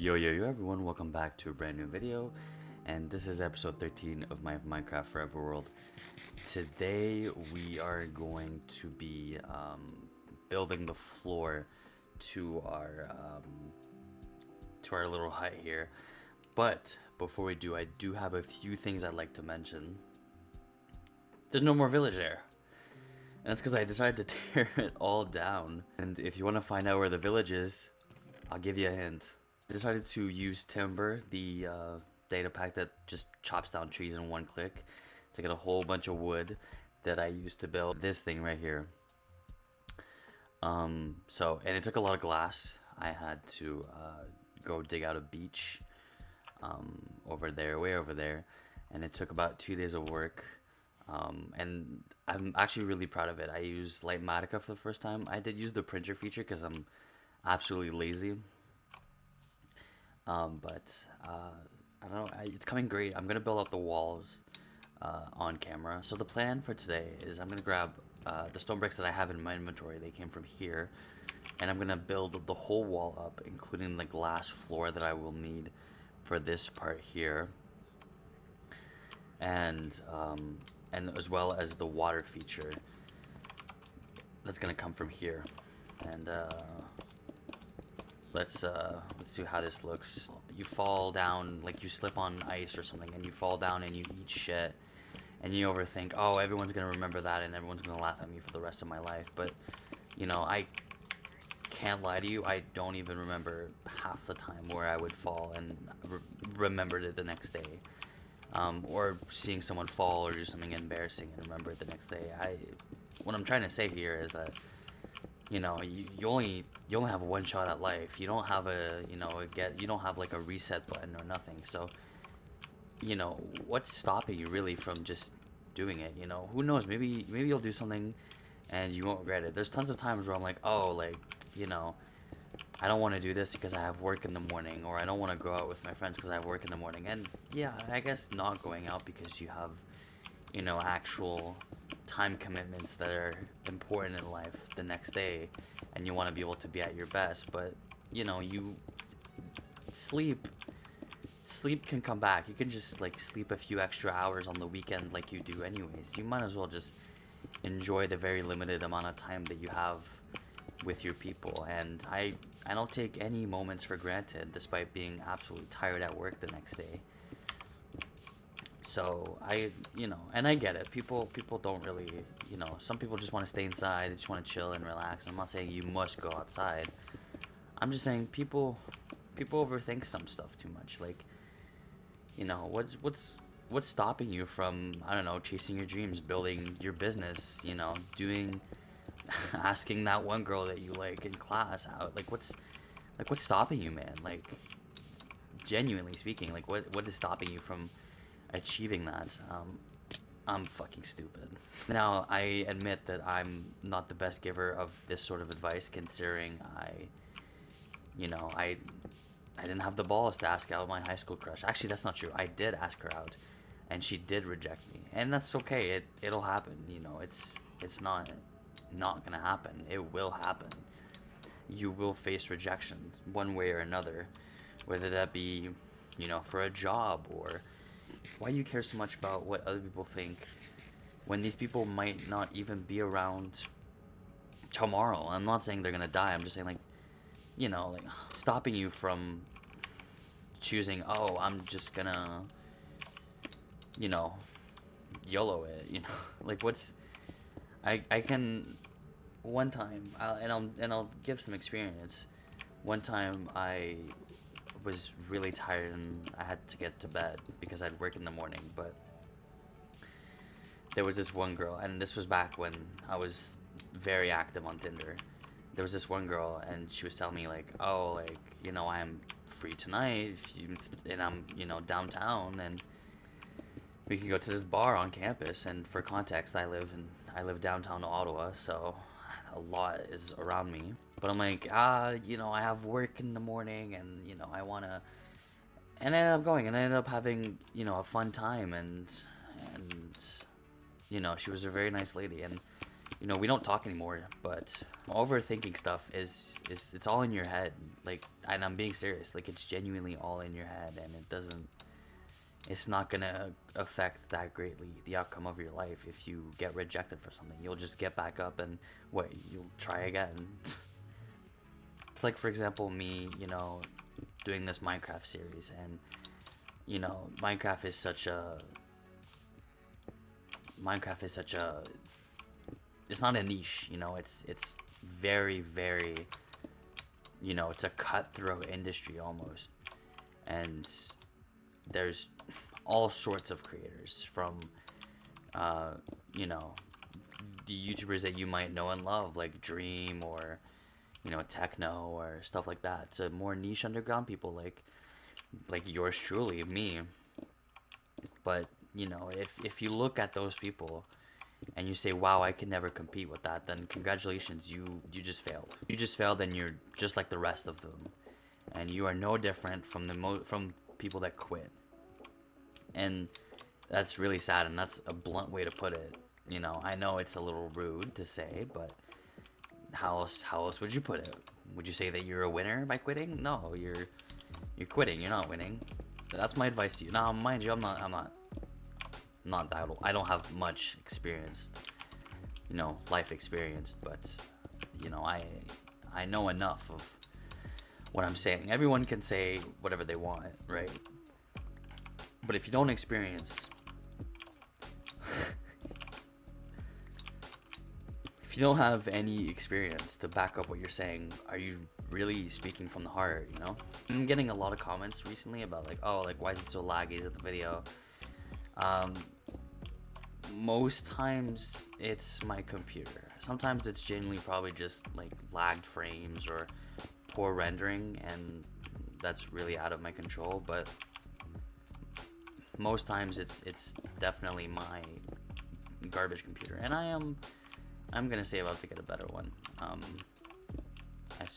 Yo everyone, welcome back to a brand new video, and this is episode 13 of my Minecraft Forever World. Today we are going to be building the floor to our little hut here. But before we do, I do have a few things I'd like to mention. There's no more village there. And that's because I decided to tear it all down. And if you want to find out where the village is, I'll give you a hint. I decided to use timber, the data pack that just chops down trees in one click, to get a whole bunch of wood that I used to build this thing right here. And it took a lot of glass. I had to go dig out a beach over there, way over there, and it took about 2 days of work. And I'm actually really proud of it. I used Lightmatica for the first time. I did use the printer feature because I'm absolutely lazy. I don't know, it's coming great. I'm gonna build out the walls on camera. So the plan for today is I'm gonna grab the stone bricks that I have in my inventory. They came from here, and I'm gonna build the whole wall up, including the glass floor that I will need for this part here, and as well as the water feature that's gonna come from here. And let's see how this looks. You fall down, like you slip on ice or something, and you fall down and you eat shit, and you overthink, oh, everyone's gonna remember that and everyone's gonna laugh at me for the rest of my life. But you know, I can't lie to you, I don't even remember half the time where I would fall and remembered it the next day, or seeing someone fall or do something embarrassing and remember it the next day. What I'm trying to say here is that, you know, you only have one shot at life. You don't have you don't have like a reset button or nothing. So, you know, what's stopping you really from just doing it? You know, who knows? Maybe you'll do something and you won't regret it. There's tons of times where I'm like, oh, like, you know, I don't want to do this because I have work in the morning, or I don't want to go out with my friends because I have work in the morning. And yeah, I guess not going out because you have, you know, actual time commitments that are important in life the next day, and you want to be able to be at your best. But you know, you sleep can come back. You can just like sleep a few extra hours on the weekend like you do anyways. You might as well just enjoy the very limited amount of time that you have with your people. And I don't take any moments for granted, despite being absolutely tired at work the next day. So you know, and I get it. People don't really, you know, some people just want to stay inside. They just want to chill and relax. I'm not saying you must go outside. I'm just saying people overthink some stuff too much. Like, you know, what's stopping you from, I don't know, chasing your dreams, building your business, you know, doing, asking that one girl that you like in class out. Like, what's stopping you, man? Like, genuinely speaking, like, what is stopping you from achieving that? I'm fucking stupid. Now, I admit that I'm not the best giver of this sort of advice, considering you know, I didn't have the balls to ask out my high school crush. Actually, that's not true. I did ask her out, and she did reject me, and that's okay. It'll happen. You know, it's not gonna happen. It will happen. You will face rejection one way or another, whether that be, you know, for a job, or why do you care so much about what other people think when these people might not even be around tomorrow? I'm not saying they're gonna die. I'm just saying, like, you know, like, stopping you from choosing, oh, I'm just gonna, you know, YOLO it, you know. Like, what's, I can, one time, I'll give some experience. One time I was really tired and I had to get to bed because I'd work in the morning. But there was this one girl, and this was back when I was very active on Tinder. There was this one girl, and she was telling me, like, oh, like, you know, I'm free tonight and I'm, you know, downtown, and we can go to this bar on campus. And for context, I live downtown Ottawa, so a lot is around me. But I'm like, you know, I have work in the morning, and, you know, I wanna, and I ended up going, and I ended up having, you know, a fun time. And you know, she was a very nice lady, and you know, we don't talk anymore, but overthinking stuff is it's all in your head. Like, and I'm being serious. Like, it's genuinely all in your head, and it's not gonna affect that greatly the outcome of your life. If you get rejected for something, you'll just get back up and you'll try again. It's like, for example, me, you know, doing this Minecraft series, and you know, Minecraft is such a it's not a niche, you know, it's very, very, you know, it's a cutthroat industry almost. And there's all sorts of creators, from you know, the YouTubers that you might know and love, like Dream, or you know, Techno, or stuff like that, to more niche underground people like yours truly, me. But you know, if you look at those people and you say, wow, I can never compete with that, then congratulations, you just failed. You just failed, and you're just like the rest of them, and you are no different from from people that quit. And that's really sad, and that's a blunt way to put it. You know, I know it's a little rude to say, but how else would you put it? Would you say that you're a winner by quitting? No, you're quitting. You're not winning. That's my advice to you. Now, mind you, I'm not that old. I don't have much experience, you know, life experience, but you know, I know enough of what I'm saying. Everyone can say whatever they want, right? But if you don't experience, if you don't have any experience to back up what you're saying, are you really speaking from the heart, you know? I'm getting a lot of comments recently about like, oh, like, why is it so laggy? Is it the video? Most times it's my computer. Sometimes it's genuinely probably just like lagged frames or poor rendering, and that's really out of my control. But most times it's definitely my garbage computer, and I'm gonna say about to get a better one.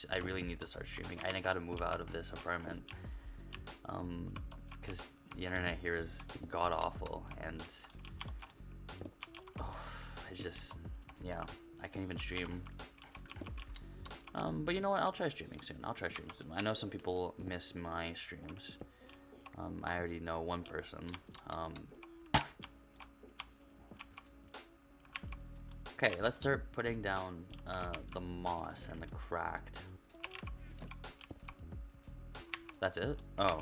I really need to start streaming. I gotta move out of this apartment, because the internet here is god awful, and it's just, yeah, I can't even stream. But you know what? I'll try streaming soon. I know some people miss my streams. I already know one person. Okay, let's start putting down the moss and the cracked. That's it? Oh.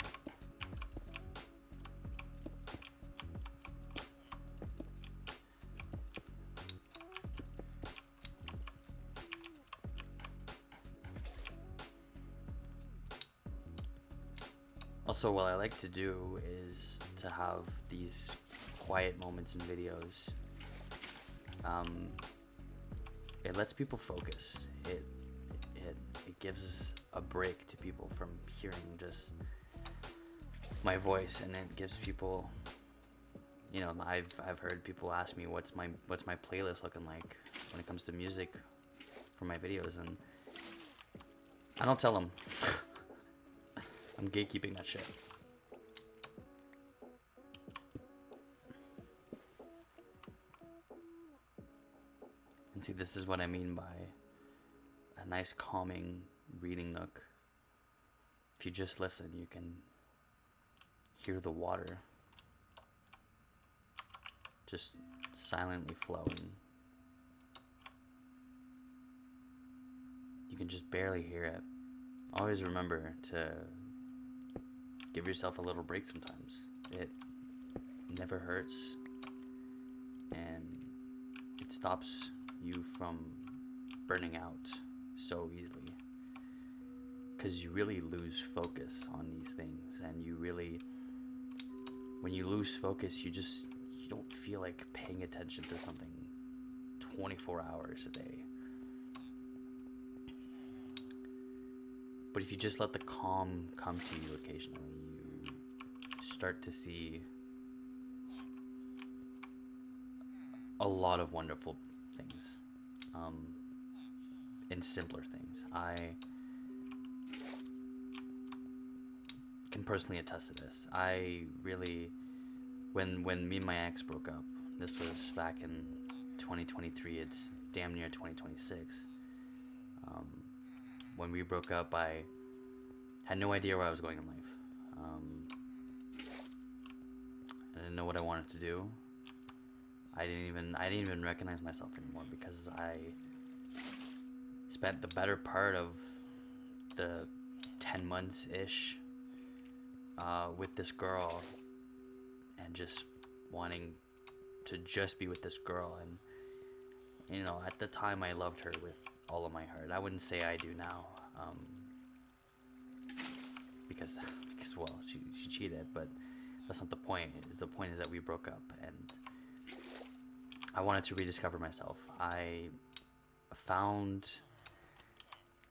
Also, what I like to do is to have these quiet moments in videos. It lets people focus. It gives a break to people from hearing just my voice, and it gives people, you know, I've heard people ask me what's my playlist looking like when it comes to music for my videos, and I don't tell them. I'm gatekeeping that shit. And see, this is what I mean by a nice calming reading nook. If you just listen, you can hear the water just silently flowing. You can just barely hear it. Always remember to give yourself a little break sometimes. It never hurts, and it stops you from burning out so easily, because you really lose focus on these things, and you really, when you lose focus, you don't feel like paying attention to something 24 hours a day. But if you just let the calm come to you occasionally, you start to see a lot of wonderful things, in simpler things. I can personally attest to this. I really, when me and my ex broke up, this was back in 2023. It's damn near 2026. When we broke up, I had no idea where I was going in life. I didn't know what I wanted to do. I didn't even recognize myself anymore, because I spent the better part of the 10 months ish with this girl, and just wanting to just be with this girl. And you know, at the time I loved her with all of my heart. I wouldn't say I do now, because well, she cheated, but that's not the point. The point is that we broke up, and I wanted to rediscover myself. I found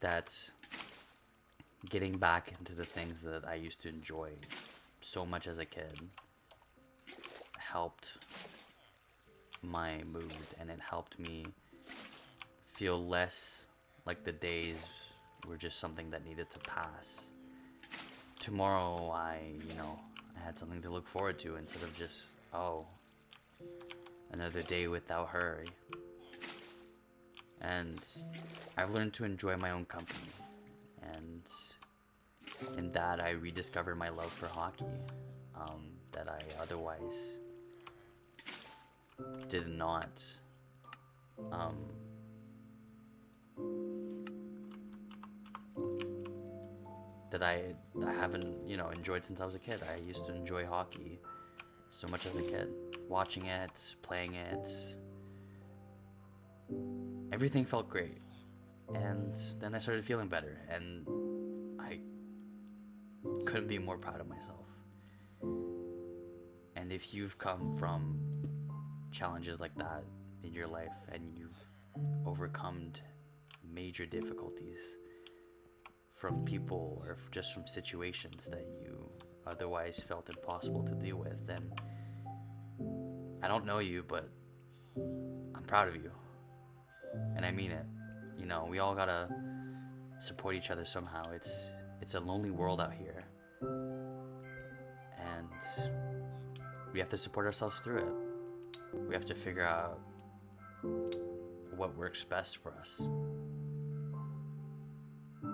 that getting back into the things that I used to enjoy so much as a kid helped my mood, and it helped me feel less like the days were just something that needed to pass. Tomorrow I had something to look forward to, instead of just, oh, another day without her. And I've learned to enjoy my own company, and in that I rediscovered my love for hockey, that I otherwise did not that I haven't enjoyed since I was a kid. I used to enjoy hockey so much as a kid, watching it, playing it. Everything felt great, and then I started feeling better, and I couldn't be more proud of myself. And if you've come from challenges like that in your life, and you've overcome major difficulties from people or just from situations that you otherwise felt impossible to deal with, then I don't know you, but I'm proud of you, and I mean it. We all gotta support each other somehow. It's a lonely world out here, and we have to support ourselves through it. We have to figure out what works best for us,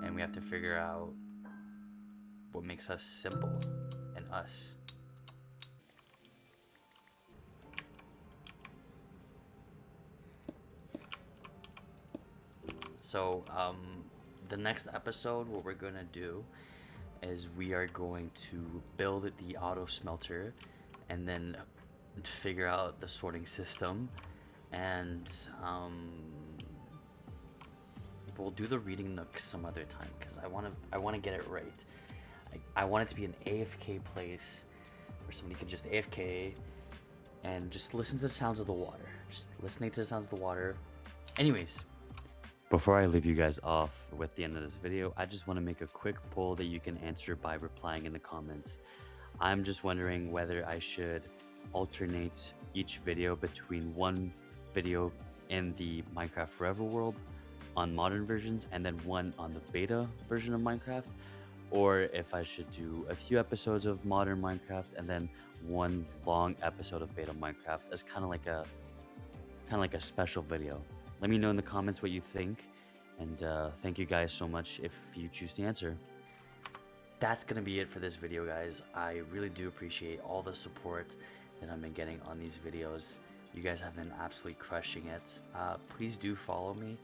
and we have to figure out what makes us simple and us. So the next episode, what we're gonna do is we are going to build the auto smelter, and then figure out the sorting system, and we'll do the reading nook some other time, because I want to get it right. I want it to be an AFK place where somebody can just AFK and just listen to the sounds of the water. Just listening to the sounds of the water. Anyways, before I leave you guys off with the end of this video, I just want to make a quick poll that you can answer by replying in the comments. I'm just wondering whether I should alternate each video between one video in the Minecraft Forever World on modern versions, and then one on the beta version of Minecraft, or if I should do a few episodes of modern Minecraft and then one long episode of beta Minecraft as kind of like a special video. Let me know in the comments what you think, and thank you guys so much if you choose to answer. That's gonna be it for this video, guys. I really do appreciate all the support that I've been getting on these videos. You guys have been absolutely crushing it. Please do follow me,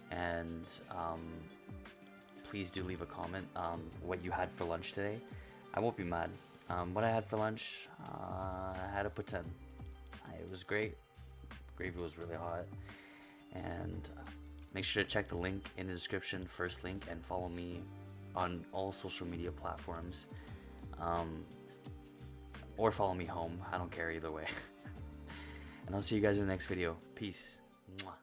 and please do leave a comment what you had for lunch today. I won't be mad. What I had for lunch, I had a poutine. It was great. Gravy was really hot. And make sure to check the link in the description, first link, and follow me on all social media platforms, or follow me home. I don't care either way. And I'll see you guys in the next video. Peace. Mwah.